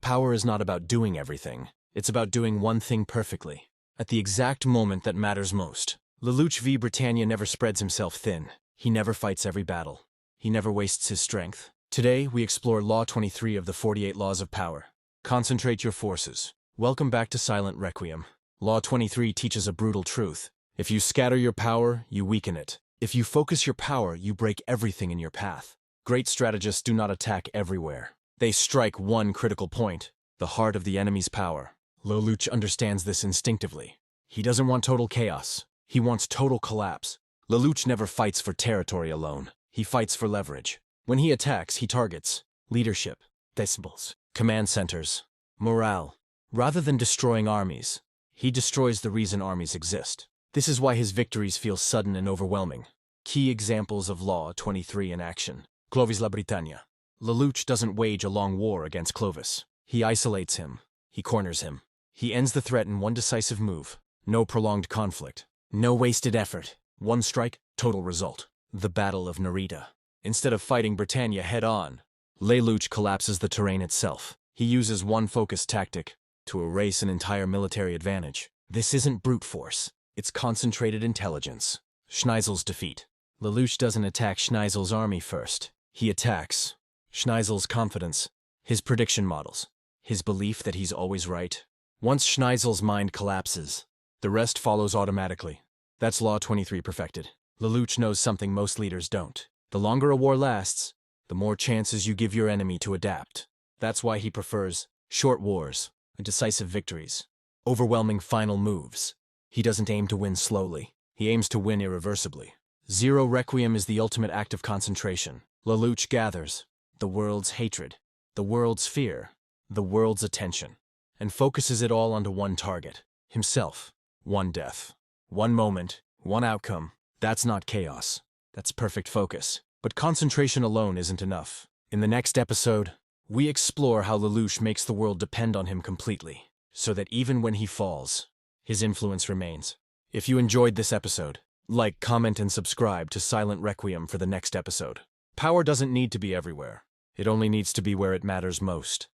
Power is not about doing everything. It's about doing one thing perfectly, at the exact moment that matters most. Lelouch v. Britannia never spreads himself thin. He never fights every battle. He never wastes his strength. Today, we explore Law 23 of the 48 Laws of Power. Concentrate your forces. Welcome back to Silent Requiem. Law 23 teaches a brutal truth. If you scatter your power, you weaken it. If you focus your power, you break everything in your path. Great strategists do not attack everywhere. They strike one critical point, the heart of the enemy's power. Lelouch understands this instinctively. He doesn't want total chaos. He wants total collapse. Lelouch never fights for territory alone. He fights for leverage. When he attacks, he targets leadership, decibels, command centers, morale. Rather than destroying armies, he destroys the reason armies exist. This is why his victories feel sudden and overwhelming. Key examples of Law 23 in action. Clovis la Britannia. Lelouch doesn't wage a long war against Clovis. He isolates him. He corners him. He ends the threat in one decisive move. No prolonged conflict. No wasted effort. One strike, total result. The Battle of Narita. Instead of fighting Britannia head-on, Lelouch collapses the terrain itself. He uses one focused tactic to erase an entire military advantage. This isn't brute force. It's concentrated intelligence. Schnizel's defeat. Lelouch doesn't attack Schnizel's army first. He attacks Schnizel's confidence, his prediction models, his belief that he's always right. Once Schnizel's mind collapses, the rest follows automatically. That's Law 23 perfected. Lelouch knows something most leaders don't. The longer a war lasts, the more chances you give your enemy to adapt. That's why he prefers short wars and decisive victories, overwhelming final moves. He doesn't aim to win slowly. He aims to win irreversibly. Zero Requiem is the ultimate act of concentration. Lelouch gathers the world's hatred, the world's fear, the world's attention, and focuses it all onto one target, himself. One death, one moment, one outcome. That's not chaos. That's perfect focus. But concentration alone isn't enough. In the next episode, we explore how Lelouch makes the world depend on him completely, so that even when he falls, his influence remains. If you enjoyed this episode, like, comment, and subscribe to Silent Requiem for the next episode. Power doesn't need to be everywhere. It only needs to be where it matters most.